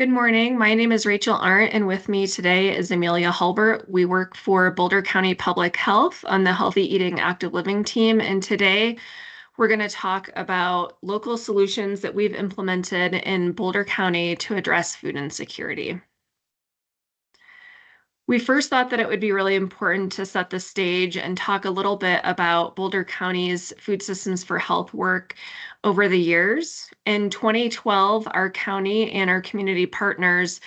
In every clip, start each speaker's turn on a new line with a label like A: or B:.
A: Good morning. My name is Rachel Arndt, and with me today is Amelia Hulbert. We work for Boulder County Public Health on the Healthy Eating Active Living team, and today we're going to talk about local solutions that we've implemented in Boulder County to address food insecurity. We first thought that it would be really important to set the stage and talk a little bit about Boulder County's food systems for health work over the years. In 2012, our county and our community partners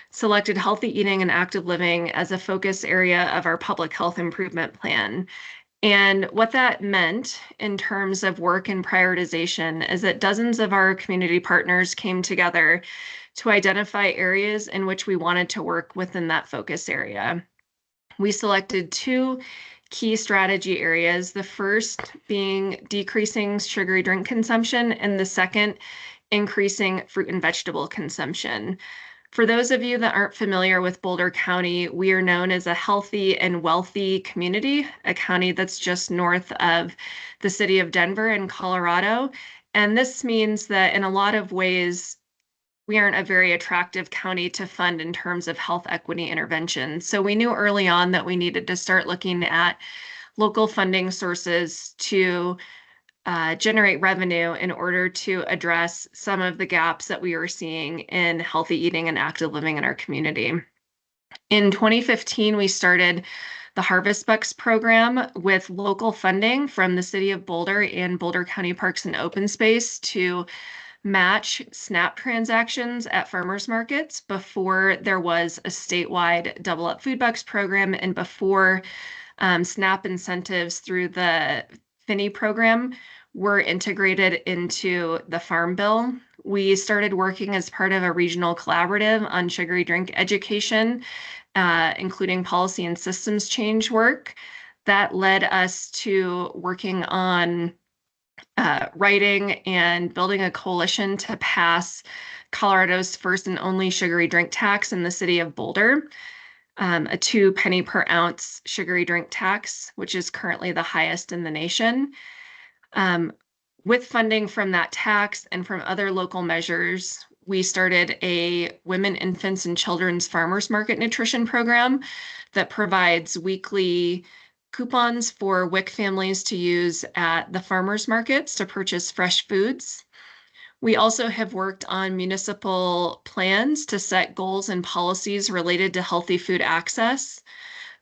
A: selected healthy eating and active living as a focus area of our public health improvement plan. And what that meant in terms of work and prioritization is that dozens of our community partners came together to identify areas in which we wanted to work within that focus area. We selected two key strategy areas, the first being decreasing sugary drink consumption, and the second, increasing fruit and vegetable consumption. For those of you that aren't familiar with Boulder County, we are known as a healthy and wealthy community, a county that's just north of the city of Denver in Colorado. And this means that in a lot of ways, we aren't a very attractive county to fund in terms of health equity intervention. So we knew early on that we needed to start looking at local funding sources to generate revenue in order to address some of the gaps that we were seeing in healthy eating and active living in our community. In 2015, we started the Harvest Bucks program with local funding from the city of Boulder and Boulder County Parks and Open Space to match SNAP transactions at farmers markets before there was a statewide Double Up Food Bucks program and before SNAP incentives through the Finney program were integrated into the Farm Bill. We started working as part of a regional collaborative on sugary drink education, including policy and systems change work. That led us to working on writing and building a coalition to pass Colorado's first and only sugary drink tax in the city of Boulder, a 2 penny per ounce sugary drink tax, which is currently the highest in the nation. With funding from that tax and from other local measures, we started a women, infants, and children's farmers market nutrition program that provides weekly coupons for WIC families to use at the farmers markets to purchase fresh foods. We also have worked on municipal plans to set goals and policies related to healthy food access.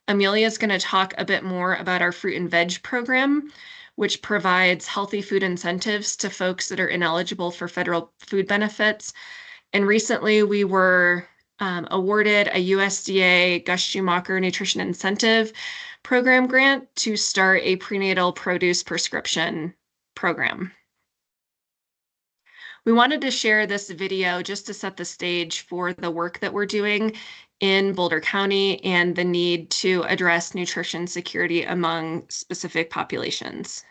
A: Amelia is going to talk a bit more about our fruit and veg program, which provides healthy food incentives to folks that are ineligible for federal food benefits. And recently we were awarded a USDA Gus Schumacher Nutrition Incentive Program grant to start a prenatal produce prescription program. We wanted to share this video just to set the stage for the work that we're doing in Boulder County and the need to address nutrition security among specific populations.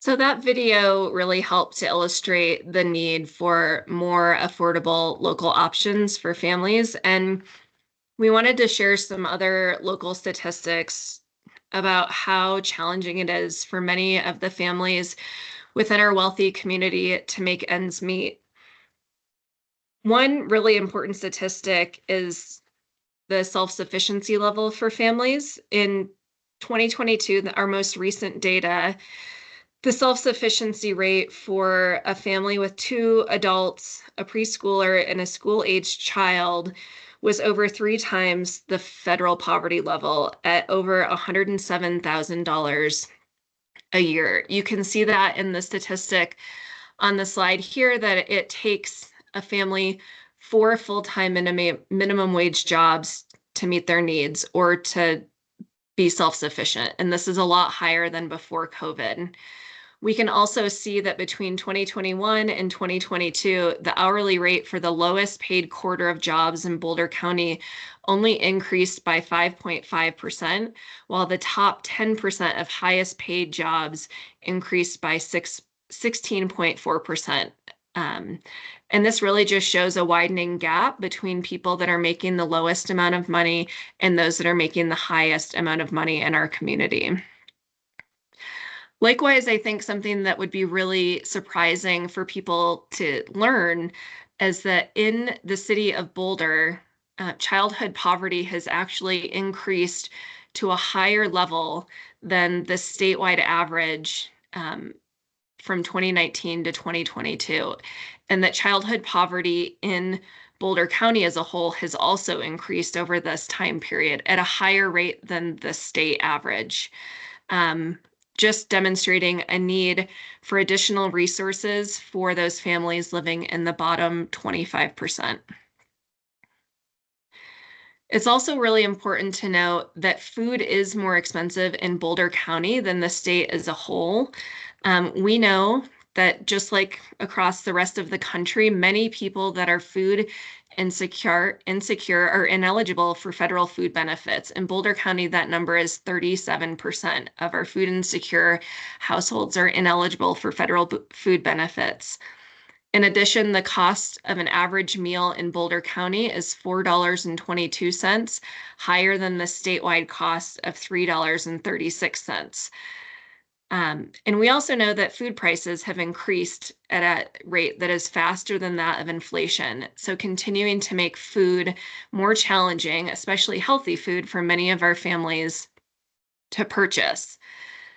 A: So that video really helped to illustrate the need for more affordable local options for families. And we wanted to share some other local statistics about how challenging it is for many of the families within our wealthy community to make ends meet. One really important statistic is the self-sufficiency level for families. In 2022, our most recent data, the self-sufficiency rate for a family with two adults, a preschooler, and a school-aged child was over 3 times the federal poverty level at over $107,000 a year. You can see that in the statistic on the slide here that it takes a family 4 full-time minimum wage jobs to meet their needs or to be self-sufficient. And this is a lot higher than before COVID. We can also see that between 2021 and 2022, the hourly rate for the lowest paid quarter of jobs in Boulder County only increased by 5.5%, while the top 10% of highest paid jobs increased by 16.4%. And this really just shows a widening gap between people that are making the lowest amount of money and those that are making the highest amount of money in our community. Likewise, I think something that would be really surprising for people to learn is that in the city of Boulder, childhood poverty has actually increased to a higher level than the statewide average from 2019 to 2022, and that childhood poverty in Boulder County as a whole has also increased over this time period at a higher rate than the state average. Just demonstrating a need for additional resources for those families living in the bottom 25%. It's also really important to note that food is more expensive in Boulder County than the state as a whole. We know that just like across the rest of the country, many people that are food insecure are ineligible for federal food benefits. In Boulder County, that number is 37% of our food insecure households are ineligible for federal food benefits. In addition, the cost of an average meal in Boulder County is $4.22, higher than the statewide cost of $3.36. And we also know that food prices have increased at a rate that is faster than that of inflation. So continuing to make food more challenging, especially healthy food for many of our families to purchase.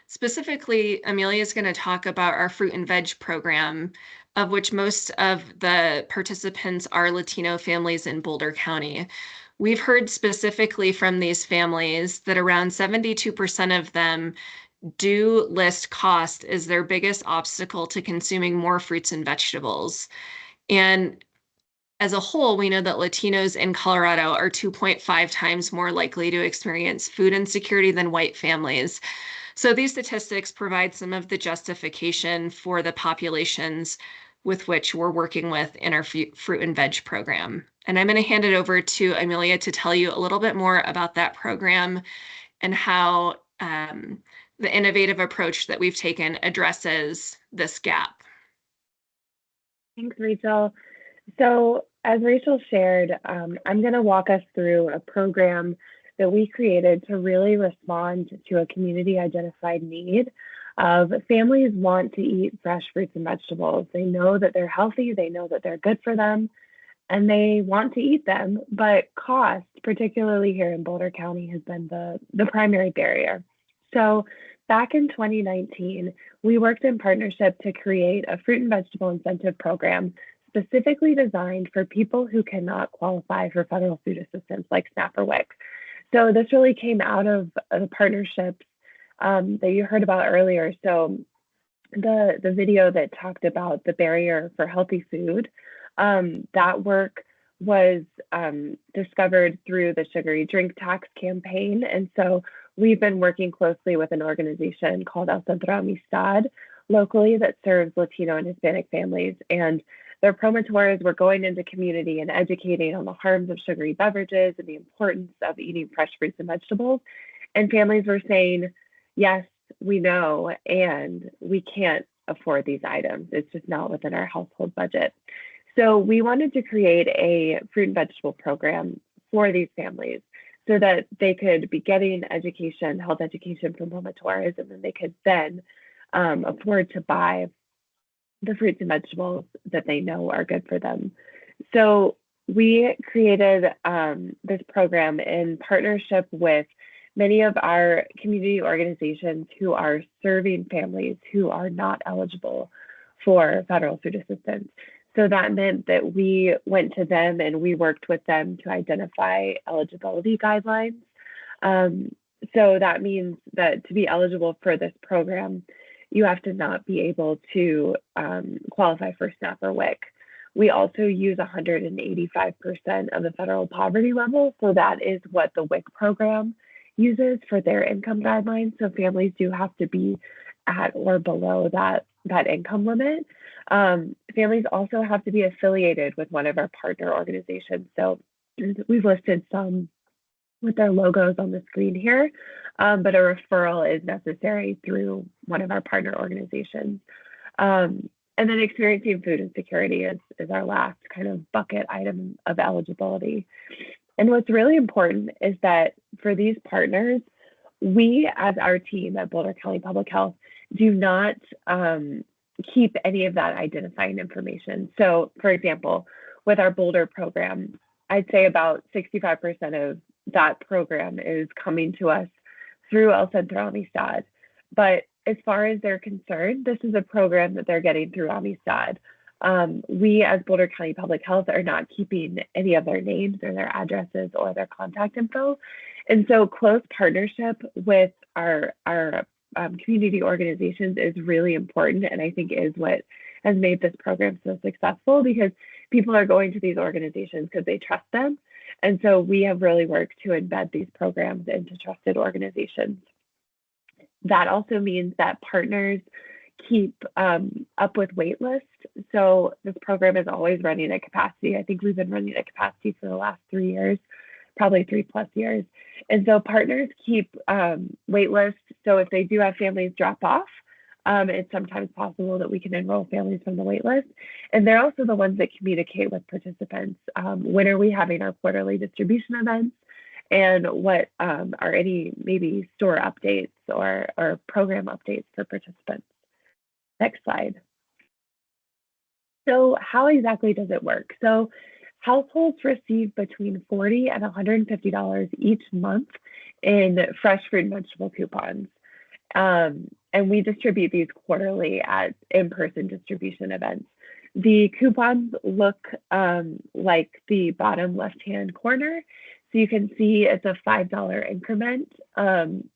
A: Specifically, Amelia is going to talk about our fruit and veg program, of which most of the participants are Latino families in Boulder County. We've heard specifically from these families that around 72% of them do list cost as their biggest obstacle to consuming more fruits and vegetables. And as a whole, we know that Latinos in Colorado are 2.5 times more likely to experience food insecurity than white families. So these statistics provide some of the justification for the populations with which we're working with in our fruit and veg program. And I'm going to hand it over to Amelia to tell you a little bit more about that program and how the innovative approach that we've taken addresses this gap.
B: Thanks, Rachel. So as Rachel shared, I'm going to walk us through a program that we created to really respond to a community identified need of families want to eat fresh fruits and vegetables. They know that they're healthy, they know that they're good for them, and they want to eat them, but cost, particularly here in Boulder County, has been the primary barrier. So back in 2019, we worked in partnership to create a fruit and vegetable incentive program specifically designed for people who cannot qualify for federal food assistance like SNAP or WIC. So this really came out of the partnerships that you heard about earlier. So the video that talked about the barrier for healthy food, that work was discovered through the Sugary Drink Tax campaign. And so we've been working closely with an organization called El Centro Amistad locally that serves Latino and Hispanic families. And their promoteurs were going into community and educating on the harms of sugary beverages and the importance of eating fresh fruits and vegetables. And families were saying, yes, we know, and we can't afford these items. It's just not within our household budget. So we wanted to create a fruit and vegetable program for these families so that they could be getting education, health education from Momentors, and then they could then afford to buy the fruits and vegetables that they know are good for them. So we created this program in partnership with many of our community organizations who are serving families who are not eligible for federal food assistance. So that meant that we went to them and we worked with them to identify eligibility guidelines. So that means that to be eligible for this program, you have to not be able to qualify for SNAP or WIC. We also use 185% of the federal poverty level. So that is what the WIC program uses for their income guidelines. So families do have to be at or below that income limit. Families also have to be affiliated with one of our partner organizations. So we've listed some with their logos on the screen here, but a referral is necessary through one of our partner organizations. And then experiencing food insecurity is our last kind of bucket item of eligibility. And what's really important is that for these partners, we as our team at Boulder County Public Health do not keep any of that identifying information. So for example, with our Boulder program, I'd say about 65% of that program is coming to us through El Centro Amistad. But as far as they're concerned, this is a program that they're getting through Amistad. We as Boulder County Public Health are not keeping any of their names or their addresses or their contact info. And so close partnership with our community organizations is really important, and I think is what has made this program so successful, because people are going to these organizations because they trust them. And so we have really worked to embed these programs into trusted organizations. That also means that partners keep up with wait lists. So this program is always running at capacity. I think we've been running at capacity for the last 3 years, probably 3+ years. And so partners keep wait lists. So if they do have families drop off, it's sometimes possible that we can enroll families from the wait list. And they're also the ones that communicate with participants. When are we having our quarterly distribution events? And what are any maybe store updates or program updates for participants? Next slide. So how exactly does it work? So households receive between $40 and $150 each month in fresh fruit and vegetable coupons. And we distribute these quarterly at in-person distribution events. The coupons look like the bottom left-hand corner. So you can see it's a $5 increment.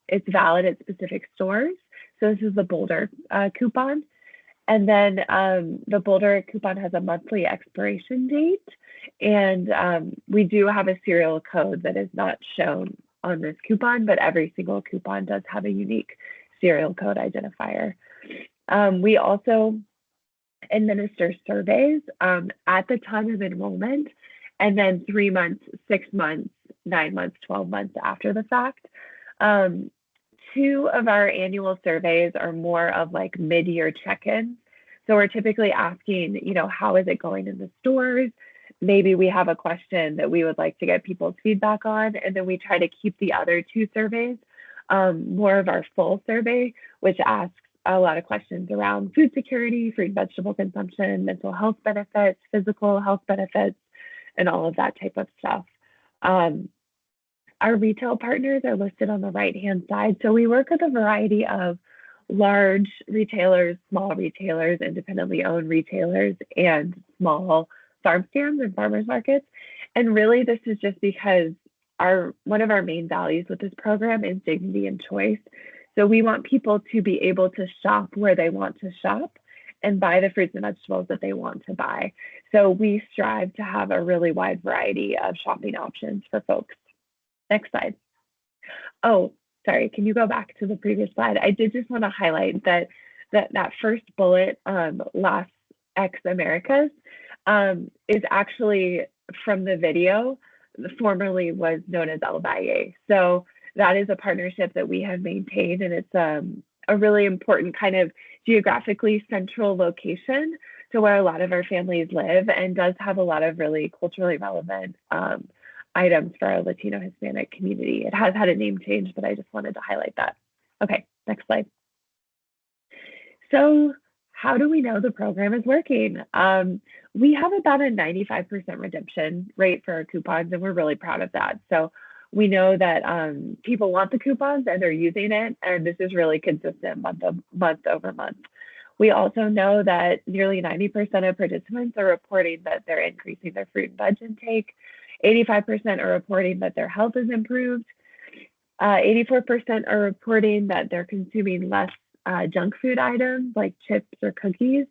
B: It's valid at specific stores. So this is the Boulder coupon. And then the Boulder coupon has a monthly expiration date. And we do have a serial code that is not shown on this coupon, but every single coupon does have a unique serial code identifier. We also administer surveys at the time of enrollment, and then 3 months, 6 months, 9 months, 12 months after the fact. 2 of our annual surveys are more of like mid-year check-ins. So we're typically asking, how is it going in the stores? Maybe we have a question that we would like to get people's feedback on, and then we try to keep the other 2 surveys more of our full survey, which asks a lot of questions around food security, fruit and vegetable consumption, mental health benefits, physical health benefits, and all of that type of stuff. Our retail partners are listed on the right-hand side. So we work with a variety of large retailers, small retailers, independently owned retailers, and small farm stands and farmers markets. And really, this is just because one of our main values with this program is dignity and choice. So we want people to be able to shop where they want to shop and buy the fruits and vegetables that they want to buy. So we strive to have a really wide variety of shopping options for folks. Next slide. Oh, sorry, can you go back to the previous slide? I did just want to highlight that first bullet, Las Ex Americas, is actually from the video, formerly was known as El Valle. So that is a partnership that we have maintained, and a really important kind of geographically central location to where a lot of our families live, and does have a lot of really culturally relevant items for our Latino Hispanic community. It has had a name change, but I just wanted to highlight that. Okay, next slide. So how do we know the program is working? We have about a 95% redemption rate for our coupons, and we're really proud of that. So we know that people want the coupons and they're using it, and this is really consistent month over month. We also know that nearly 90% of participants are reporting that they're increasing their fruit and veg intake. 85% are reporting that their health is improved. 84% are reporting that they're consuming less junk food items like chips or cookies.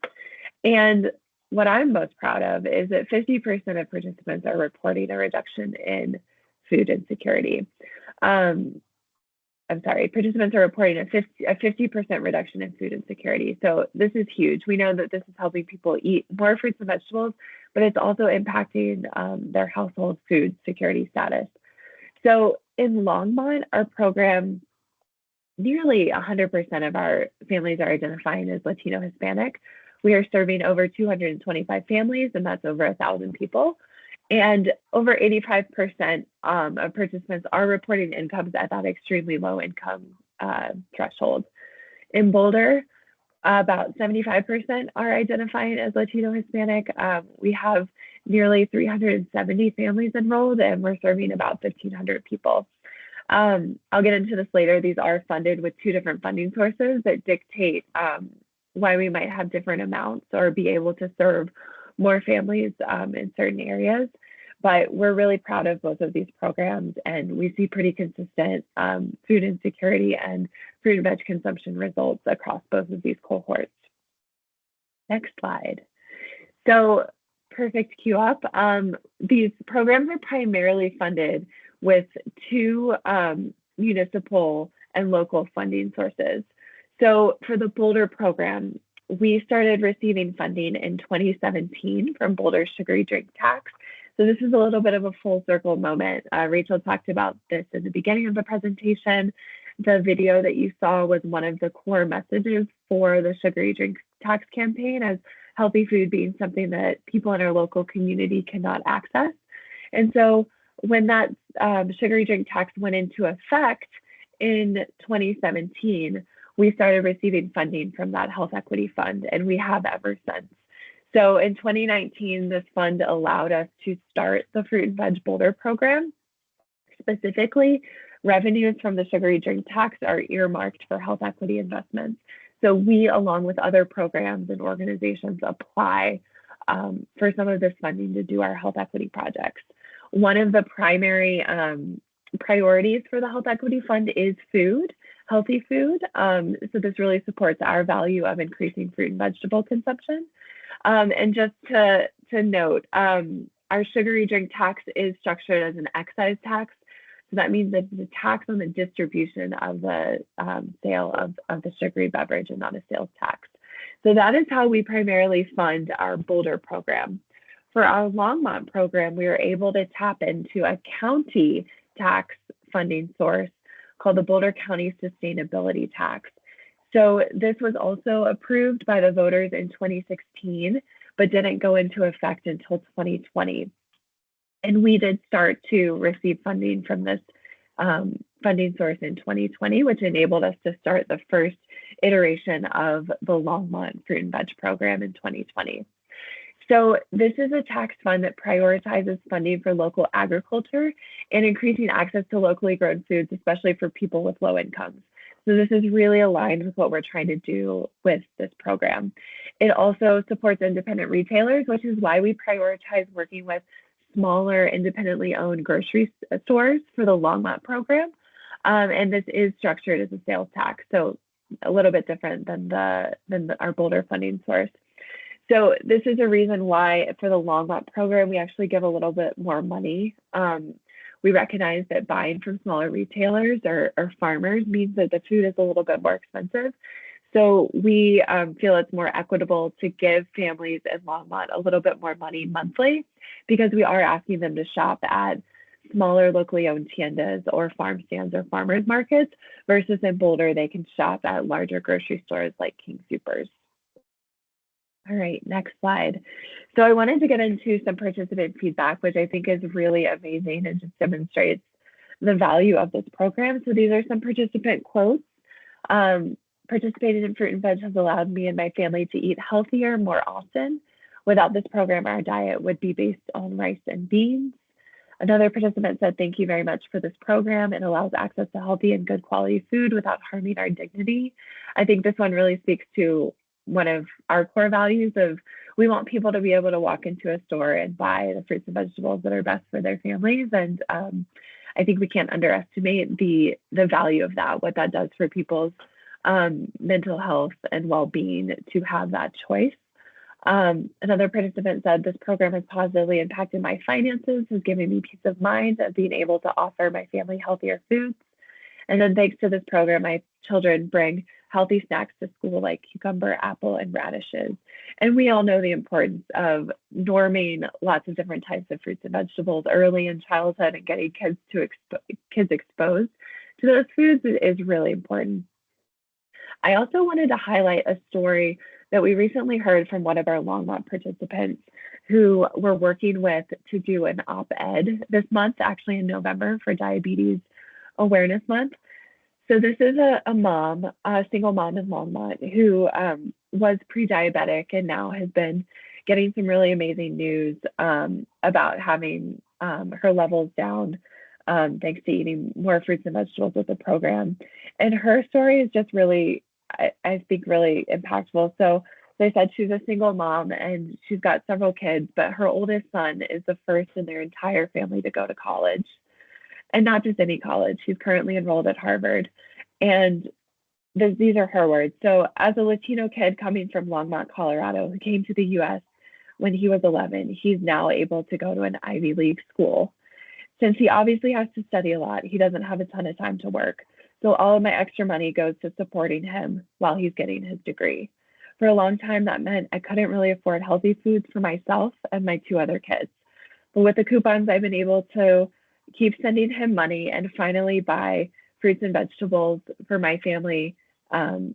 B: And what I'm most proud of is that 50% of participants are reporting a reduction in food insecurity. I'm sorry, participants are reporting a 50% reduction in food insecurity. So this is huge. We know that this is helping people eat more fruits and vegetables, but it's also impacting their household food security status. So in Longmont, our program, nearly 100% of our families are identifying as Latino Hispanic. We are serving over 225 families, and that's over 1,000 people. And over 85% of participants are reporting incomes at that extremely low income threshold. In Boulder, about 75% are identifying as Latino Hispanic. We have nearly 370 families enrolled, and we're serving about 1,500 people. I'll get into this later. These are funded with two different funding sources that dictate why we might have different amounts or be able to serve more families in certain areas. But we're really proud of both of these programs, and we see pretty consistent food insecurity and fruit and veg consumption results across both of these cohorts. Next slide. So perfect queue up. These programs are primarily funded with two municipal and local funding sources. So for the Boulder program, we started receiving funding in 2017 from Boulder's sugary drink tax. So this is a little bit of a full circle moment. Rachel talked about this in the beginning of the presentation. The video that you saw was one of the core messages for the sugary drink tax campaign, as healthy food being something that people in our local community cannot access. And so when that sugary drink tax went into effect in 2017, we started receiving funding from that health equity fund, and we have ever since. So in 2019, this fund allowed us to start the Fruit and Veg Boulder program. Specifically, revenues from the sugary drink tax are earmarked for health equity investments. So we, along with other programs and organizations, apply for some of this funding to do our health equity projects. One of the primary priorities for the health equity fund is food, healthy food. So this really supports our value of increasing fruit and vegetable consumption. And just to note, our sugary drink tax is structured as an excise tax. So that means that it's a tax on the distribution of the sale of the sugary beverage and not a sales tax. So that is how we primarily fund our Boulder program. For our Longmont program, we were able to tap into a county tax funding source called the Boulder County Sustainability Tax. So this was also approved by the voters in 2016, but didn't go into effect until 2020. And we did start to receive funding from this funding source in 2020, which enabled us to start the first iteration of the Longmont Fruit and Veg program in 2020. So this is a tax fund that prioritizes funding for local agriculture and increasing access to locally grown foods, especially for people with low incomes. So this is really aligned with what we're trying to do with this program. It also supports independent retailers, which is why we prioritize working with smaller independently owned grocery stores for the Longmont program. And this is structured as a sales tax, so a little bit different than our Boulder funding source. So this is a reason why for the Longmont program, we actually give a little bit more money. We recognize that buying from smaller retailers or farmers means that the food is a little bit more expensive. So we feel it's more equitable to give families in Longmont a little bit more money monthly, because we are asking them to shop at smaller locally owned tiendas or farm stands or farmers markets, versus in Boulder, they can shop at larger grocery stores like King Soopers. All right, next slide. So I wanted to get into some participant feedback, which I think is really amazing and just demonstrates the value of this program. So these are some participant quotes. Participating in fruit and veg has allowed me and my family to eat healthier more often. Without this program, our diet would be based on rice and beans. Another participant said, "Thank you very much for this program. It allows access to healthy and good quality food without harming our dignity." I think this one really speaks to one of our core values of we want people to be able to walk into a store and buy the fruits and vegetables that are best for their families. And I think we can't underestimate the value of that, what that does for people's mental health and well-being to have that choice. Another participant said, "This program has positively impacted my finances, has given me peace of mind of being able to offer my family healthier foods. And then thanks to this program, my children bring healthy snacks to school like cucumber, apple, and radishes." And we all know the importance of norming lots of different types of fruits and vegetables early in childhood, and getting kids exposed to those foods is really important. I also wanted to highlight a story that we recently heard from one of our Longmont participants who we're working with to do an op-ed this month, actually in November, for Diabetes Awareness Month. So this is a mom, a single mom in Longmont, who was pre-diabetic and now has been getting some really amazing news about having her levels down thanks to eating more fruits and vegetables with the program. And her story is just really, I think, really impactful. So they said she's a single mom and she's got several kids, but her oldest son is the first in their entire family to go to college. And not just any college. She's currently enrolled at Harvard. And these are her words. "So as a Latino kid coming from Longmont, Colorado, who came to the US when he was 11, he's now able to go to an Ivy League school. Since he obviously has to study a lot, he doesn't have a ton of time to work. So all of my extra money goes to supporting him while he's getting his degree. For a long time, that meant I couldn't really afford healthy foods for myself and my two other kids. But with the coupons, I've been able to keep sending him money and finally buy fruits and vegetables for my family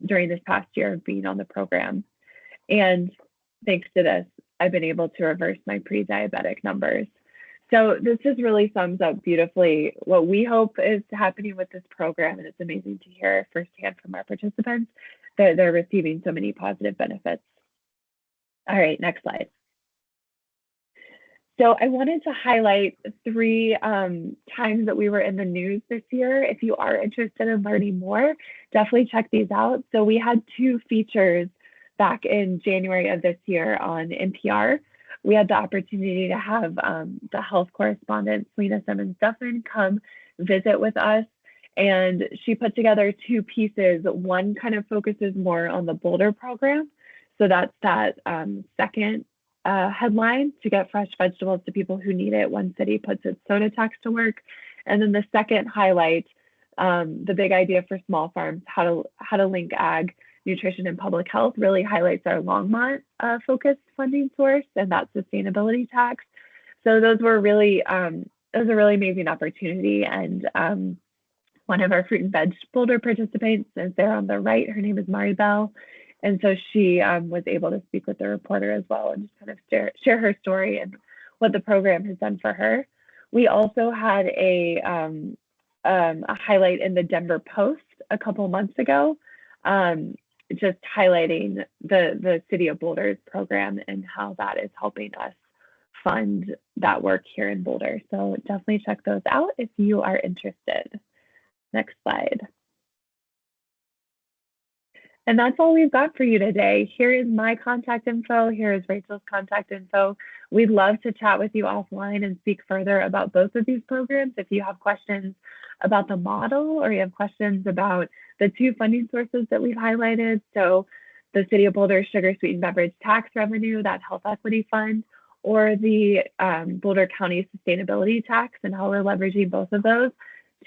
B: during this past year of being on the program. And thanks to this, I've been able to reverse my pre-diabetic numbers." So this just really sums up beautifully what we hope is happening with this program. And it's amazing to hear firsthand from our participants that they're receiving so many positive benefits. All right, next slide. So I wanted to highlight 3 times that we were in the news this year. If you are interested in learning more, definitely check these out. So we had 2 features back in January of this year on NPR. We had the opportunity to have the health correspondent, Selena Simmons-Duffin, come visit with us. And she put together 2 pieces. One kind of focuses more on the Boulder program. So that's that second headline, "To get fresh vegetables to people who need it, one city puts its soda tax to work." And then the second highlight, "The big idea for small farms, how to link ag, nutrition, and public health," really highlights our Longmont focused funding source and that sustainability tax. So those were really, it was a really amazing opportunity. And one of our fruit and veg Boulder participants is there on the right. Her name is Maribel. And so she was able to speak with the reporter as well and just kind of share her story and what the program has done for her. We also had a highlight in the Denver Post a couple months ago, just highlighting the City of Boulder's program and how that is helping us fund that work here in Boulder. So definitely check those out if you are interested. Next slide. And that's all we've got for you today. Here is my contact info. Here is Rachel's contact info. We'd love to chat with you offline and speak further about both of these programs. If you have questions about the model or you have questions about the 2 funding sources that we've highlighted, so the City of Boulder Sugar Sweetened Beverage Tax Revenue, that Health Equity Fund, or the Boulder County Sustainability Tax, and how we're leveraging both of those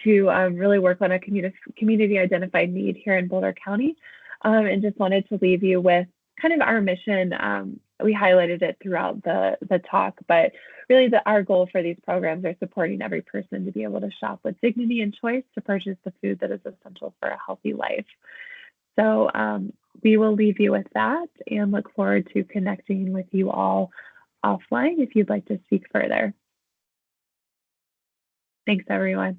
B: to really work on a community identified need here in Boulder County. And just wanted to leave you with kind of our mission. We highlighted it throughout the talk, but really our goal for these programs are supporting every person to be able to shop with dignity and choice to purchase the food that is essential for a healthy life. So we will leave you with that and look forward to connecting with you all offline if you'd like to speak further. Thanks, everyone.